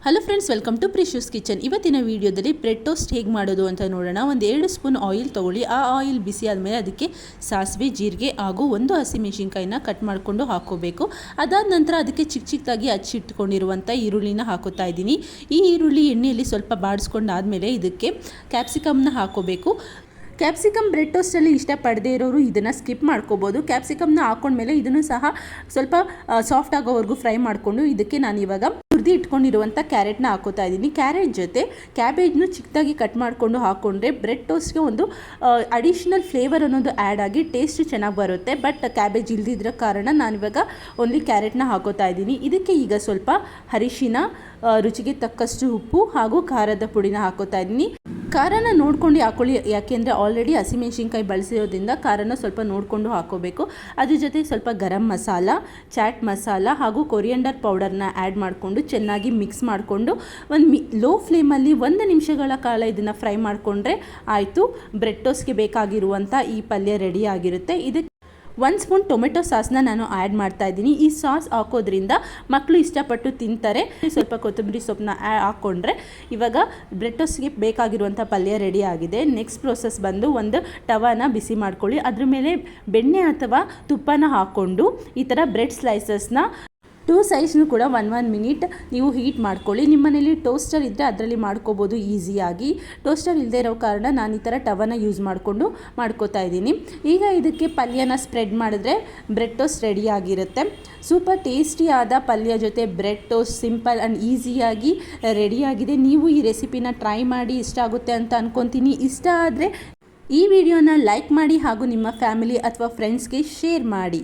Hello friends, welcome to precious kitchen. ಇವತ್ತಿನ ವಿಡಿಯೋದಲ್ಲಿ bread toast ಹೇಗೆ ಮಾಡೋದು ಅಂತ ನೋಡೋಣ. ಒಂದು 2 ಸ್ಪೂನ್ ಆಯಿಲ್ ತೊಗೊಳ್ಳಿ. ಆ ಆಯಿಲ್ ಬಿಸಿ ಆದಮೇಲೆ ಅದಕ್ಕೆ ಸಾಸಿವೆ, ಜೀರಿಗೆ ಹಾಗೂ 1 ಹಸಿಮೆಣಸಿನ್ಕಾಯಿನ ಕಟ್ ಮಾಡಿಕೊಂಡು ಹಾಕೋಬೇಕು. ಅದಾದ ನಂತರ ಅದಕ್ಕೆ ಚಿಕ್ಕ ಚಿಕ್ಕದಾಗಿ ಹಚ್ಚಿಟ್ಕೊಂಡಿರುವಂಥ ಈರುಳ್ಳಿನ ಹಾಕೋತಾ ಇದ್ದೀನಿ. ಈ ಈರುಳ್ಳಿ ಎಣ್ಣೆಯಲ್ಲಿ ಸ್ವಲ್ಪ ಬಾಡಿಸ್ಕೊಂಡಾದಮೇಲೆ ಇದಕ್ಕೆ ಕ್ಯಾಪ್ಸಿಕಮ್ನ ಹಾಕೋಬೇಕು. ಕ್ಯಾಪ್ಸಿಕಮ್ ಬ್ರೆಡ್ ಟೋಸ್ಟಲ್ಲಿ ಇಷ್ಟಪಡದೇ ಇರೋರು ಇದನ್ನು ಸ್ಕಿಪ್ ಮಾಡ್ಕೋಬೋದು. ಕ್ಯಾಪ್ಸಿಕಮ್ನ ಹಾಕೊಂಡ್ಮೇಲೆ ಇದನ್ನು ಸಹ ಸ್ವಲ್ಪ ಸಾಫ್ಟ್ ಆಗೋವರೆಗೂ ಫ್ರೈ ಮಾಡಿಕೊಂಡು ಇದಕ್ಕೆ ನಾನು ಇವಾಗ ಹುರಿದು ಇಟ್ಕೊಂಡಿರುವಂಥ ಕ್ಯಾರೆಟ್ನ ಹಾಕೋತಾ ಇದ್ದೀನಿ. ಕ್ಯಾರೆಟ್ ಜೊತೆ ಕ್ಯಾಬೇಜ್ನು ಚಿಕ್ಕದಾಗಿ ಕಟ್ ಮಾಡಿಕೊಂಡು ಹಾಕ್ಕೊಂಡ್ರೆ ಬ್ರೆಡ್ ಟೋಸ್ಟ್ಗೆ ಒಂದು ಅಡಿಷ್ನಲ್ ಫ್ಲೇವರ್ ಅನ್ನೋದು ಆ್ಯಡ್ ಆಗಿ ಟೇಸ್ಟ್ ಚೆನ್ನಾಗಿ ಬರುತ್ತೆ. ಬಟ್ ಕ್ಯಾಬೇಜ್ ಇಲ್ದಿದ್ರ ಕಾರಣ ನಾನಿವಾಗ ಓನ್ಲಿ ಕ್ಯಾರೆಟ್ನ ಹಾಕೋತಾ ಇದ್ದೀನಿ. ಇದಕ್ಕೆ ಈಗ ಸ್ವಲ್ಪ ಅರಿಶಿನ, ರುಚಿಗೆ ತಕ್ಕಷ್ಟು ಉಪ್ಪು ಹಾಗೂ ಖಾರದ ಪುಡಿನ ಹಾಕೋತಾ ಇದ್ದೀನಿ. ಖಾರನ ನೋಡ್ಕೊಂಡು ಹಾಕೊಳ್ಳಿ, ಯಾಕೆಂದರೆ ಆಲ್ರೆಡಿ ಹಸಿಮೆಣಸಿನ್ಕಾಯಿ ಬಳಸಿರೋದ್ರಿಂದ ಖಾರನ ಸ್ವಲ್ಪ ನೋಡಿಕೊಂಡು ಹಾಕೋಬೇಕು. ಅದ್ರ ಜೊತೆ ಸ್ವಲ್ಪ ಗರಂ ಮಸಾಲ, ಚಾಟ್ ಮಸಾಲ ಹಾಗೂ ಕೊರಿಯಂಡರ್ ಪೌಡರ್ನ ಆ್ಯಡ್ ಮಾಡಿಕೊಂಡು ಚೆನ್ನಾಗಿ ಮಿಕ್ಸ್ ಮಾಡಿಕೊಂಡು ಲೋ ಫ್ಲೇಮಲ್ಲಿ 1 ನಿಮಿಷಗಳ ಕಾಲ ಇದನ್ನು ಫ್ರೈ ಮಾಡಿಕೊಂಡ್ರೆ ಆಯಿತು. ಬ್ರೆಡ್ ಟೋಸ್ಟ್ಗೆ ಬೇಕಾಗಿರುವಂಥ ಈ ಪಲ್ಯ ರೆಡಿ ಆಗಿರುತ್ತೆ. ಇದಕ್ಕೆ 1 ಸ್ಪೂನ್ ಟೊಮೆಟೊ ಸಾಸ್ನ ನಾನು ಆ್ಯಡ್ ಮಾಡ್ತಾ ಇದ್ದೀನಿ. ಈ ಸಾಸ್ ಹಾಕೋದ್ರಿಂದ ಮಕ್ಕಳು ಇಷ್ಟಪಟ್ಟು ತಿಂತಾರೆ. ಸ್ವಲ್ಪ ಕೊತ್ತಂಬರಿ ಸೊಪ್ಪನ್ನ ಹಾಕ್ಕೊಂಡ್ರೆ ಇವಾಗ ಬ್ರೆಡ್ ಟೋಸ್ಟ್ಗೆ ಬೇಕಾಗಿರುವಂಥ ಪಲ್ಯ ರೆಡಿ ಆಗಿದೆ. ನೆಕ್ಸ್ಟ್ ಪ್ರೋಸೆಸ್ ಬಂದು ಒಂದು ತವಾನ ಬಿಸಿ ಮಾಡ್ಕೊಳ್ಳಿ. ಅದ್ರ ಮೇಲೆ ಬೆಣ್ಣೆ ಅಥವಾ ತುಪ್ಪನ ಹಾಕ್ಕೊಂಡು ಈ ಥರ ಬ್ರೆಡ್ ಸ್ಲೈಸಸ್ನ 2 ಸೈಡ್ಸ್ನು ಕೂಡ 1 ಮಿನಿಟ್ ನೀವು ಹೀಟ್ ಮಾಡ್ಕೊಳ್ಳಿ. ನಿಮ್ಮ ಮನೇಲಿ ಟೋಸ್ಟರ್ ಇದ್ದರೆ ಅದರಲ್ಲಿ ಮಾಡ್ಕೋಬೋದು ಈಸಿಯಾಗಿ. ಟೋಸ್ಟರ್ ಇಲ್ಲದೆ ಇರೋ ಕಾರಣ ನಾನು ಈ ಥರ ಟವನ ಯೂಸ್ ಮಾಡಿಕೊಂಡು ಮಾಡ್ಕೋತಾ ಇದ್ದೀನಿ. ಈಗ ಇದಕ್ಕೆ ಪಲ್ಯನ ಸ್ಪ್ರೆಡ್ ಮಾಡಿದ್ರೆ ಬ್ರೆಡ್ ಟೋಸ್ಟ್ ರೆಡಿಯಾಗಿರುತ್ತೆ. ಸೂಪರ್ ಟೇಸ್ಟಿಯಾದ ಪಲ್ಯ ಜೊತೆ ಬ್ರೆಡ್ ಟೋಸ್ಟ್ ಸಿಂಪಲ್ ಆ್ಯಂಡ್ ಈಸಿಯಾಗಿ ರೆಡಿಯಾಗಿದೆ. ನೀವು ಈ ರೆಸಿಪಿನ ಟ್ರೈ ಮಾಡಿ, ಇಷ್ಟ ಆಗುತ್ತೆ ಅಂತ ಅಂದ್ಕೊತೀನಿ. ಇಷ್ಟ ಆದರೆ ಈ ವಿಡಿಯೋನ ಲೈಕ್ ಮಾಡಿ ಹಾಗೂ ನಿಮ್ಮ ಫ್ಯಾಮಿಲಿ ಅಥವಾ ಫ್ರೆಂಡ್ಸ್ಗೆ ಶೇರ್ ಮಾಡಿ.